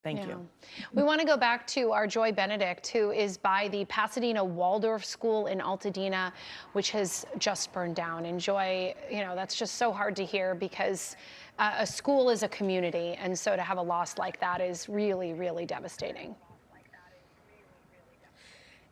Thank Yeah. you. We want to go back to our Joy Benedict, who is by the Pasadena Waldorf School in Altadena, which has just burned down. And Joy, that's just so hard to hear because a school is a community. And so to have a loss like that is really, really devastating.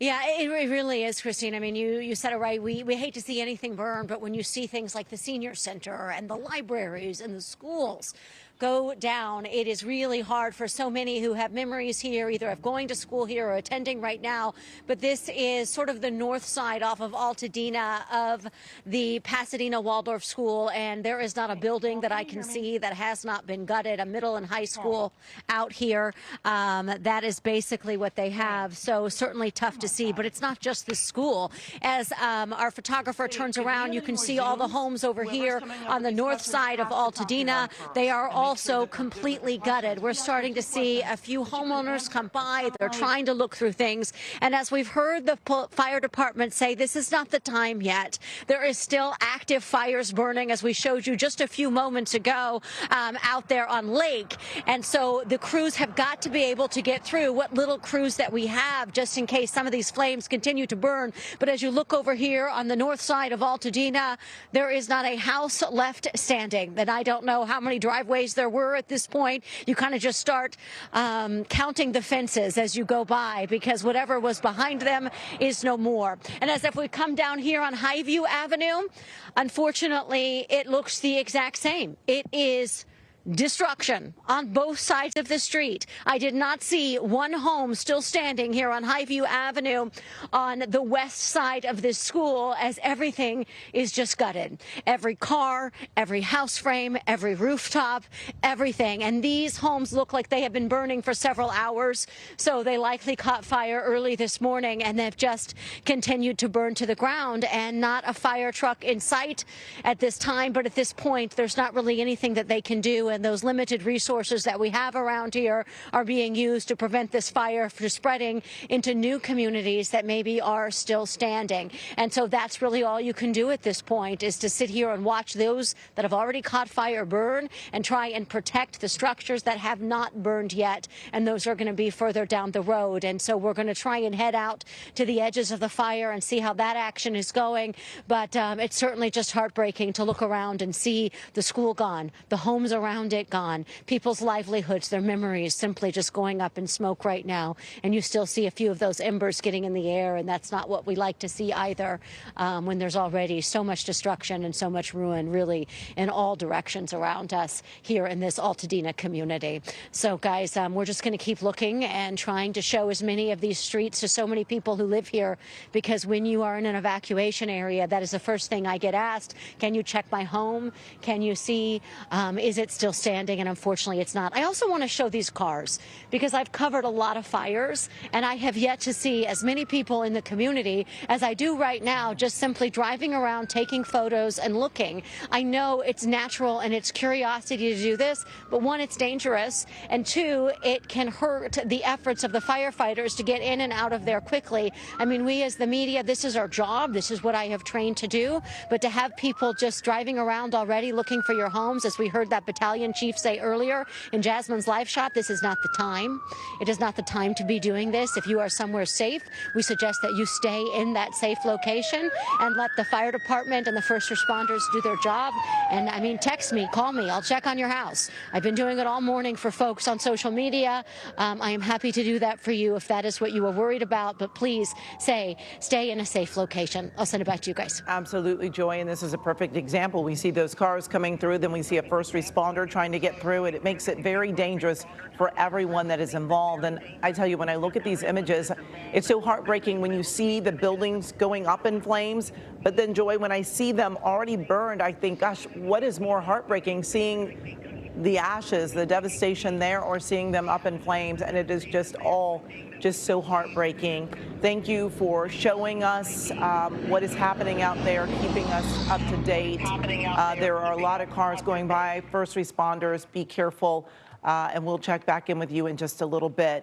Yeah, it really is, Christine. I mean, you said it right. We hate to see anything burn, but when you see things like the senior center and the libraries and the schools go down, it is really hard for so many who have memories here, either of going to school here or attending right now. But this is sort of the north side off of Altadena of the Pasadena Waldorf School, and there is not a building that I can see that has not been gutted, a middle and high school out here. That is basically what they have. So certainly tough to see, but it's not just the school. As our photographer turns around, you can see all the homes over here on the north side of Altadena. They are also completely gutted. We're starting to see a few homeowners come by. They're trying to look through things. And as we've heard the fire department say, this is not the time yet. There is still active fires burning, as we showed you just a few moments ago out there on Lake. And so the crews have got to be able to get through what little crews that we have, just in case some of these flames continue to burn. But as you look over here on the north side of Altadena, there is not a house left standing. And I don't know how many driveways there were at this point. You kind of just start counting the fences as you go by, because whatever was behind them is no more. And as if we come down here on Highview Avenue, unfortunately, it looks the exact same. It is destruction on both sides of the street. I did not see one home still standing here on Highview Avenue on the west side of this school, as everything is just gutted. Every car, every house frame, every rooftop, everything. And these homes look like they have been burning for several hours. So they likely caught fire early this morning and they've just continued to burn to the ground, and not a fire truck in sight at this time. But at this point, there's not really anything that they can do. And those limited resources that we have around here are being used to prevent this fire from spreading into new communities that maybe are still standing. And so that's really all you can do at this point, is to sit here and watch those that have already caught fire burn and try and protect the structures that have not burned yet. And those are going to be further down the road. And so we're going to try and head out to the edges of the fire and see how that action is going. But it's certainly just heartbreaking to look around and see the school gone, the homes around it gone, people's livelihoods, their memories simply just going up in smoke right now. And you still see a few of those embers getting in the air, and that's not what we like to see either, when there's already so much destruction and so much ruin really in all directions around us here in this Altadena community. So guys, we're just going to keep looking and trying to show as many of these streets to so many people who live here, because when you are in an evacuation area, that is the first thing I get asked. Can you check my home? Can you see, is it still standing? And unfortunately, it's not. I also want to show these cars, because I've covered a lot of fires, and I have yet to see as many people in the community as I do right now, just simply driving around, taking photos and looking. I know it's natural and it's curiosity to do this, but one, it's dangerous, and two, it can hurt the efforts of the firefighters to get in and out of there quickly. I mean, we as the media, this is our job. This is what I have trained to do. But to have people just driving around already looking for your homes, as we heard that battalion chief say earlier in Jasmine's live shot, this is not the time. It is not the time to be doing this. If you are somewhere safe, we suggest that you stay in that safe location and let the fire department and the first responders do their job. And I mean, text me, call me, I'll check on your house. I've been doing it all morning for folks on social media. I am happy to do that for you if that is what you are worried about, but please stay in a safe location. I'll send it back to you guys. Absolutely, Joy, and this is a perfect example. We see those cars coming through, then we see a first responder trying to get through it. It makes it very dangerous for everyone that is involved. And I tell you, when I look at these images, it's so heartbreaking when you see the buildings going up in flames. But then, Joy, when I see them already burned, I think, gosh, what is more heartbreaking, seeing the ashes, the devastation there, or seeing them up in flames? And it is just all just so heartbreaking. Thank you for showing us what is happening out there, keeping us up to date. There are a lot of cars going by. First responders, be careful, and we'll check back in with you in just a little bit.